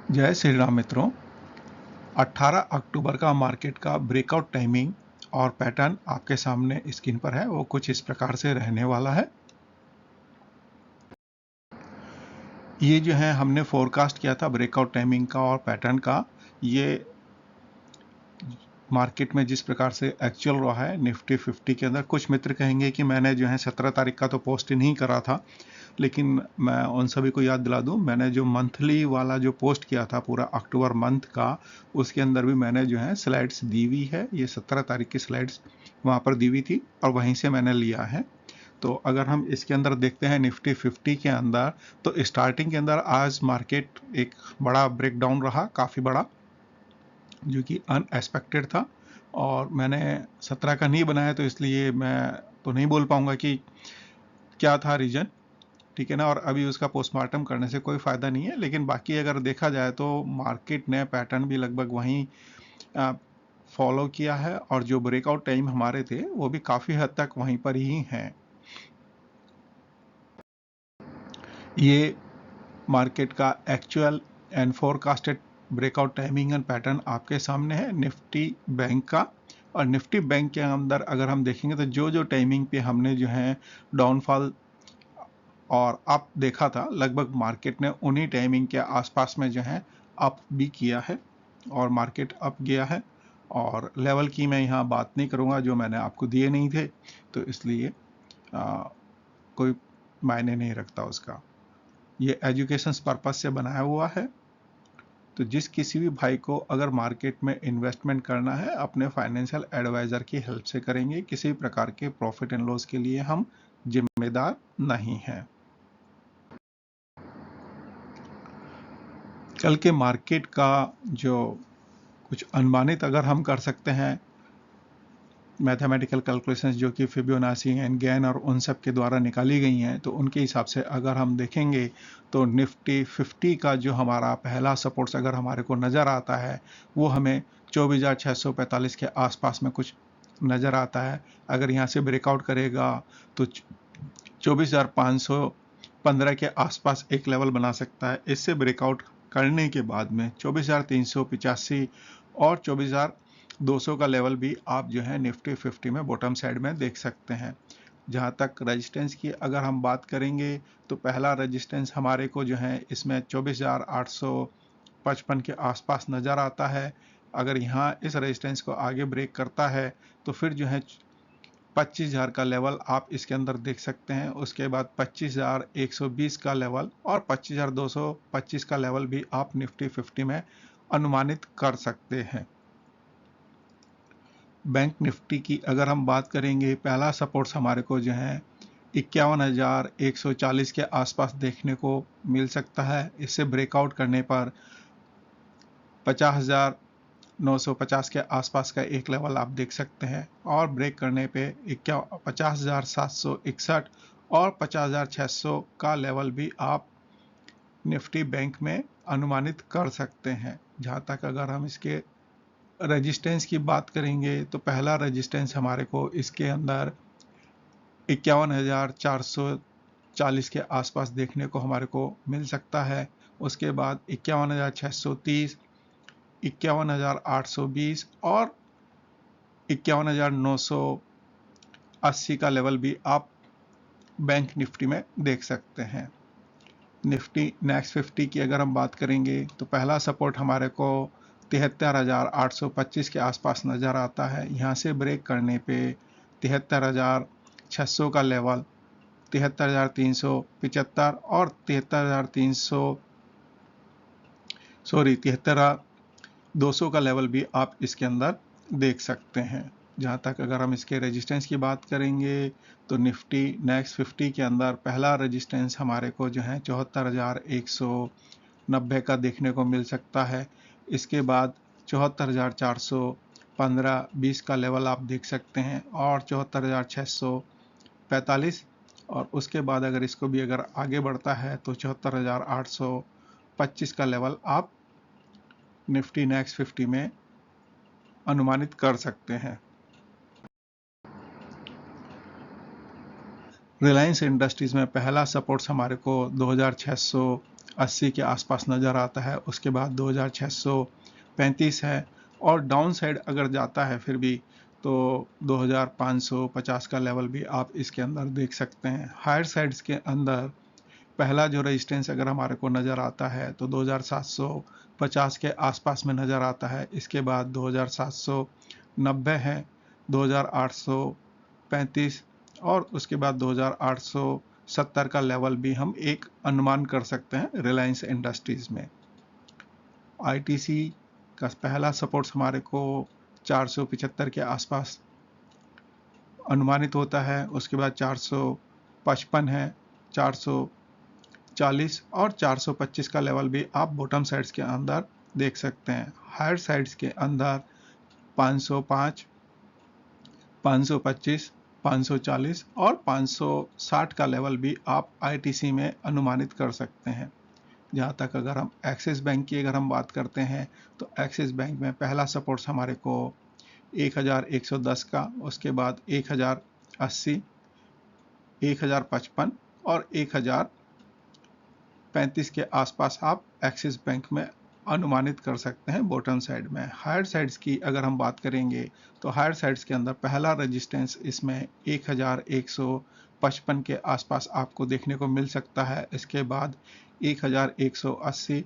जय श्री राम मित्रों। 18 अक्टूबर का मार्केट का ब्रेकआउट टाइमिंग और पैटर्न आपके सामने स्क्रीन पर है। वो कुछ इस प्रकार से रहने वाला है। ये जो है हमने फोरकास्ट किया था ब्रेकआउट टाइमिंग का और पैटर्न का। ये मार्केट में जिस प्रकार से एक्चुअल रहा है निफ्टी 50 के अंदर, कुछ मित्र कहेंगे कि मैंने जो है 17 तारीख का तो पोस्ट नहीं करा था, लेकिन मैं उन सभी को याद दिला दूं, मैंने जो मंथली वाला जो पोस्ट किया था पूरा अक्टूबर मंथ का, उसके अंदर भी मैंने जो है स्लाइड्स दी हुई है। ये 17 तारीख की स्लाइड्स वहां पर दी हुई थी और वहीं से मैंने लिया है। तो अगर हम इसके अंदर देखते हैं निफ्टी 50 के अंदर, तो स्टार्टिंग के अंदर आज मार्केट एक बड़ा ब्रेकडाउन रहा, काफ़ी बड़ा, जो कि अनएक्सपेक्टेड था। और मैंने 17 का नहीं बनाया, तो इसलिए मैं तो नहीं बोल पाऊंगा कि क्या था रीजन, ठीक है ना। और अभी उसका पोस्टमार्टम करने से कोई फ़ायदा नहीं है। लेकिन बाकी अगर देखा जाए तो मार्केट ने पैटर्न भी लगभग वहीं फॉलो किया है और जो ब्रेकआउट टाइम हमारे थे वो भी काफ़ी हद तक वहीं पर ही हैं। ये मार्केट का actual and forecasted breakout timing and pattern आपके सामने है निफ्टी बैंक का। और निफ्टी बैंक के अंदर अगर हम देखेंगे तो जो जो टाइमिंग पे हमने जो है डाउनफॉल और अप देखा था, लगभग मार्केट ने उन्हीं टाइमिंग के आसपास में जो है अप भी किया है और मार्केट अप गया है। और लेवल की मैं यहाँ बात नहीं करूँगा, जो मैंने आपको दिए नहीं थे, तो इसलिए कोई मायने नहीं रखता उसका। ये एजुकेशन पर्पस से बनाया हुआ है। तो जिस किसी भी भाई को अगर मार्केट में इन्वेस्टमेंट करना है, अपने फाइनेंशियल एडवाइजर की हेल्प से करेंगे। किसी प्रकार के प्रॉफिट एंड लॉस के लिए हम जिम्मेदार नहीं हैं। कल के मार्केट का जो कुछ अनुमानित अगर हम कर सकते हैं मैथमेटिकल कैलकुलेशंस, जो कि फिबोनाची एंड गेन और उन सब के द्वारा निकाली गई हैं, तो उनके हिसाब से अगर हम देखेंगे तो निफ्टी 50 का जो हमारा पहला सपोर्ट्स अगर हमारे को नज़र आता है, वो हमें 24,645 के आसपास में कुछ नज़र आता है। अगर यहाँ से ब्रेकआउट करेगा तो 24,515 के आसपास एक लेवल बना सकता है। इससे ब्रेकआउट करने के बाद में 24,385 और 24,200 का लेवल भी आप जो है निफ्टी 50 में बॉटम साइड में देख सकते हैं। जहां तक रेजिस्टेंस की अगर हम बात करेंगे तो पहला रेजिस्टेंस हमारे को जो है इसमें 24,855 के आसपास नज़र आता है। अगर यहाँ इस रेजिस्टेंस को आगे ब्रेक करता है तो फिर जो है 25,000 का लेवल आप इसके अंदर देख सकते हैं। उसके बाद 25,120 का लेवल और 25,225 का लेवल भी आप निफ्टी 50 में अनुमानित कर सकते हैं। बैंक निफ्टी की अगर हम बात करेंगे, पहला सपोर्ट्स हमारे को जो है 51,140 के आसपास देखने को मिल सकता है। इससे ब्रेकआउट करने पर 50,950 के आसपास का एक लेवल आप देख सकते हैं और ब्रेक करने पे 50,761 और 50,600 का लेवल भी आप निफ्टी बैंक में अनुमानित कर सकते हैं। जहाँ तक अगर हम इसके रेजिस्टेंस की बात करेंगे तो पहला रेजिस्टेंस हमारे को इसके अंदर 51,440 के आसपास देखने को हमारे को मिल सकता है। उसके बाद 51,630, 51,820 और 51,980 का लेवल भी आप बैंक निफ्टी में देख सकते हैं। निफ्टी नेक्स्ट 50 की अगर हम बात करेंगे तो पहला सपोर्ट हमारे को 73,825 के आसपास नज़र आता है। यहाँ से ब्रेक करने पे 73,600 का लेवल, 73,375 और 73,200 का लेवल भी आप इसके अंदर देख सकते हैं। जहाँ तक अगर हम इसके रेजिस्टेंस की बात करेंगे तो निफ्टी नेक्स्ट 50 के अंदर पहला रेजिस्टेंस हमारे को जो है 74,190 का देखने को मिल सकता है। इसके बाद 74,415-20 का लेवल आप देख सकते हैं और 74,645, और उसके बाद अगर इसको भी अगर आगे बढ़ता है तो 74,825 का लेवल आप निफ्टी नेक्स्ट 50 में अनुमानित कर सकते हैं। रिलायंस इंडस्ट्रीज में पहला सपोर्ट्स हमारे को 2,600 80 के आसपास नज़र आता है, उसके बाद 2635 है, और डाउन साइड अगर जाता है फिर भी तो 2550 का लेवल भी आप इसके अंदर देख सकते हैं। हायर साइड्स के अंदर पहला जो रेजिस्टेंस अगर हमारे को नज़र आता है तो 2750 के आसपास में नज़र आता है, इसके बाद 2790 है, 2835 और उसके बाद 2870 का लेवल भी हम एक अनुमान कर सकते हैं रिलायंस इंडस्ट्रीज में। आईटीसी का पहला सपोर्ट हमारे को 475 के आसपास अनुमानित होता है, उसके बाद 455 है, 440 और 425 का लेवल भी आप बॉटम साइड्स के अंदर देख सकते हैं। हायर साइड्स के अंदर 505, 525, 540 और 560 का लेवल भी आप आईटीसी में अनुमानित कर सकते हैं। जहाँ तक अगर हम एक्सिस बैंक की अगर हम बात करते हैं तो एक्सिस बैंक में पहला सपोर्ट हमारे को 1110 का, उसके बाद 1080, 1055 और 1035 के आसपास आप एक्सिस बैंक में अनुमानित कर सकते हैं बॉटम साइड में। हायर साइड्स की अगर हम बात करेंगे तो हायर साइड्स के अंदर पहला रेजिस्टेंस इसमें 1155 के आसपास आपको देखने को मिल सकता है, इसके बाद 1180,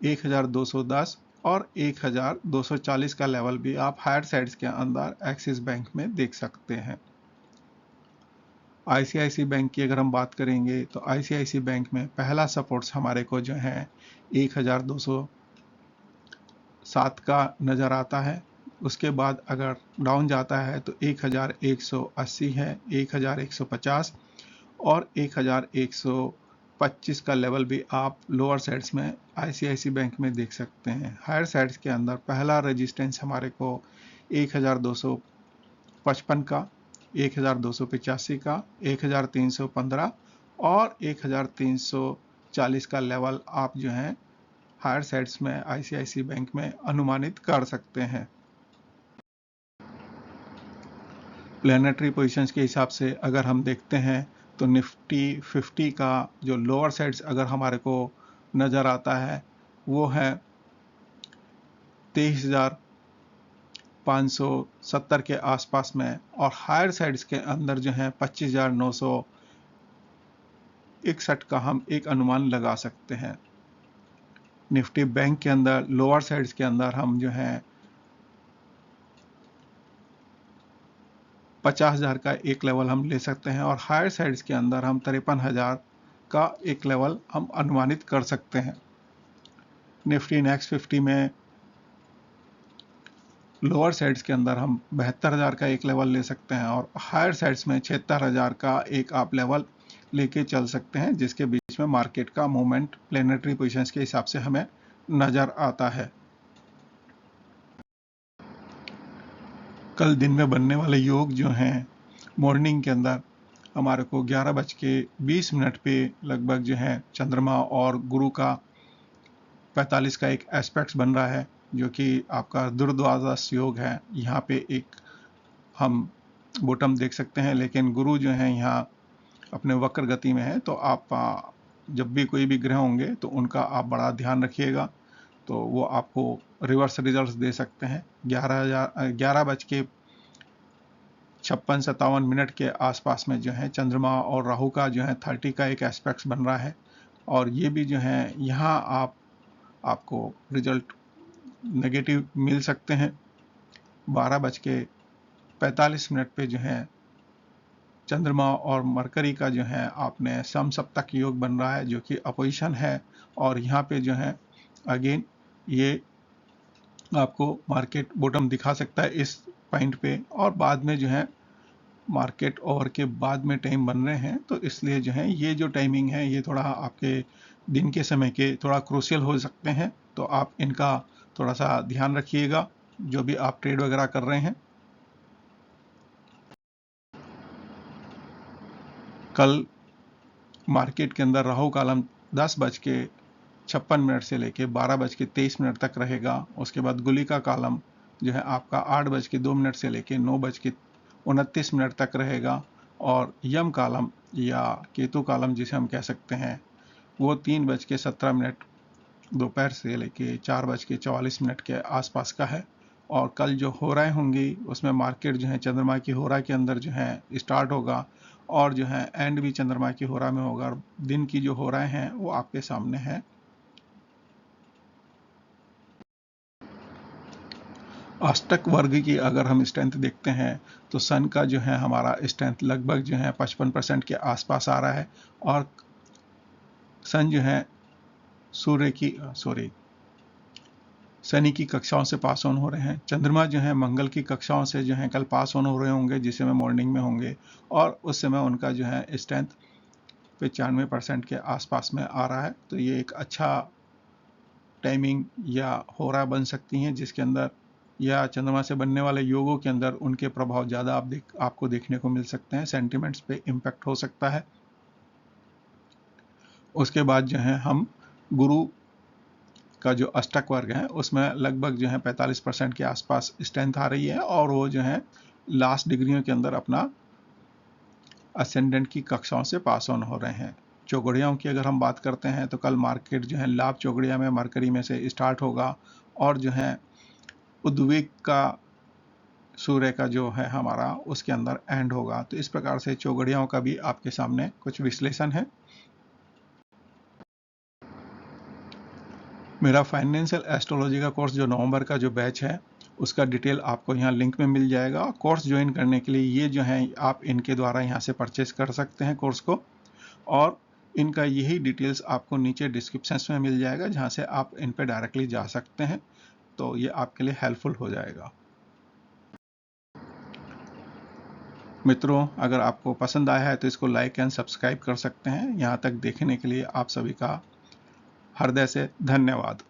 1210 और 1240 का लेवल भी आप हायर साइड्स के अंदर एक्सिस बैंक में देख सकते हैं। आईसीआईसी बैंक की अगर हम बात करेंगे तो आईसीआईसी बैंक में पहला सपोर्ट्स हमारे को जो है 1207 का नज़र आता है, उसके बाद अगर डाउन जाता है तो 1180 है, 1150 और 1125 का लेवल भी आप लोअर साइड्स में आईसीआईसी बैंक में देख सकते हैं। हायर साइड्स के अंदर पहला रेजिस्टेंस हमारे को 1255 का, 1285 का, 1315 और 1340 का लेवल आप जो है हायर साइड्स में आईसीआईसी बैंक में अनुमानित कर सकते हैं। प्लेनेटरी पोजीशंस के हिसाब से अगर हम देखते हैं तो निफ्टी 50 का जो लोअर साइड्स अगर हमारे को नज़र आता है वो है 23,570 के आसपास में, और हायर साइड्स के अंदर जो है 25,961 का हम एक अनुमान लगा सकते हैं। निफ्टी बैंक के अंदर लोअर साइड्स के अंदर हम जो है 50,000 का एक लेवल हम ले सकते हैं, और हायर साइड्स के अंदर हम 53,000 का एक लेवल हम अनुमानित कर सकते हैं। निफ्टी नेक्स्ट 50 में लोअर साइड्स के अंदर हम 72,000 का एक लेवल ले सकते हैं, और हायर साइड्स में 76,000 का एक आप लेवल लेके चल सकते हैं, जिसके बीच में मार्केट का मूवमेंट प्लेनेटरी पोजीशंस के हिसाब से हमें नज़र आता है। कल दिन में बनने वाले योग जो हैं मॉर्निंग के अंदर हमारे को 11:20 पे लगभग जो है चंद्रमा और गुरु का 45 का एक एस्पेक्ट बन रहा है, जो कि आपका दुर्द्वादश योग है। यहाँ पे एक हम बॉटम देख सकते हैं, लेकिन गुरु जो है यहाँ अपने वक्र गति में है, तो आप जब भी कोई भी ग्रह होंगे तो उनका आप बड़ा ध्यान रखिएगा, तो वो आपको रिवर्स रिजल्ट्स दे सकते हैं। 11:56-57 के आसपास में जो है चंद्रमा और राहु का जो है 30 का एक एस्पेक्ट बन रहा है, और ये भी जो है यहाँ आपको रिजल्ट नेगेटिव मिल सकते हैं। 12:45 पे जो है चंद्रमा और मरकरी का जो है आपने समसप्तक योग बन रहा है, जो कि अपोजिशन है, और यहाँ पे जो है अगेन ये आपको मार्केट बॉटम दिखा सकता है इस पॉइंट पे, और बाद में जो है मार्केट ओवर के बाद में टाइम बन रहे हैं, तो इसलिए जो है ये जो टाइमिंग है ये थोड़ा आपके दिन के समय के थोड़ा क्रूशियल हो सकते हैं, तो आप इनका थोड़ा सा ध्यान रखिएगा जो भी आप ट्रेड वगैरह कर रहे हैं। कल मार्केट के अंदर राहु कालम 10:56 से लेके 12:23 तक रहेगा। उसके बाद गुली का कालम जो है आपका 8:02 से लेके 9:29 तक रहेगा, और यम कालम या केतु कालम जिसे हम कह सकते हैं वो 3:17 दोपहर से लेके 4:44 के आसपास का है। और कल जो हो रहे होंगी उसमें मार्केट जो है चंद्रमा की होरा के अंदर जो है स्टार्ट होगा, और जो है एंड भी चंद्रमा की होरा में होगा। दिन की जो हो रहे हैं वो आपके सामने है। अष्टक वर्ग की अगर हम स्ट्रेंथ देखते हैं तो सन का जो है हमारा स्ट्रेंथ लगभग जो है 55% के आसपास आ रहा है, और सन जो है सूर्य की शनि की कक्षाओं से पास ऑन हो रहे हैं। चंद्रमा जो है मंगल की कक्षाओं से जो है कल पास ऑन हो रहे होंगे, जिस समय मॉर्निंग में होंगे, और उस समय उनका जो है स्ट्रेंथ 95% के आसपास में आ रहा है। तो ये एक अच्छा टाइमिंग या होरा बन सकती हैं, जिसके अंदर या चंद्रमा से बनने वाले योगों के अंदर उनके प्रभाव ज़्यादा आपको देखने को मिल सकते हैं। सेंटिमेंट्स पे इम्पैक्ट हो सकता है। उसके बाद जो है हम गुरु का जो अष्टक वर्ग है उसमें लगभग जो है 45% के आसपास स्ट्रेंथ आ रही है, और वो जो है लास्ट डिग्रियों के अंदर अपना असेंडेंट की कक्षाओं से पास ऑन हो रहे हैं। चौगड़ियाओं की अगर हम बात करते हैं तो कल मार्केट जो है लाभ चौगड़िया में मरकरी में से स्टार्ट होगा, और जो है उद्विग का सूर्य का जो है हमारा उसके अंदर एंड होगा। तो इस प्रकार से चौगड़ियाओं का भी आपके सामने कुछ विश्लेषण है। मेरा फाइनेंशियल एस्ट्रोलॉजी का कोर्स जो नवंबर का जो बैच है उसका डिटेल आपको यहाँ लिंक में मिल जाएगा। कोर्स ज्वाइन करने के लिए ये जो है आप इनके द्वारा यहाँ से परचेज कर सकते हैं कोर्स को, और इनका यही डिटेल्स आपको नीचे डिस्क्रिप्शन में मिल जाएगा, जहाँ से आप इन पे डायरेक्टली जा सकते हैं। तो ये आपके लिए हेल्पफुल हो जाएगा। मित्रों, अगर आपको पसंद आया है तो इसको लाइक एंड सब्सक्राइब कर सकते हैं। यहाँ तक देखने के लिए आप सभी का हृदय से धन्यवाद।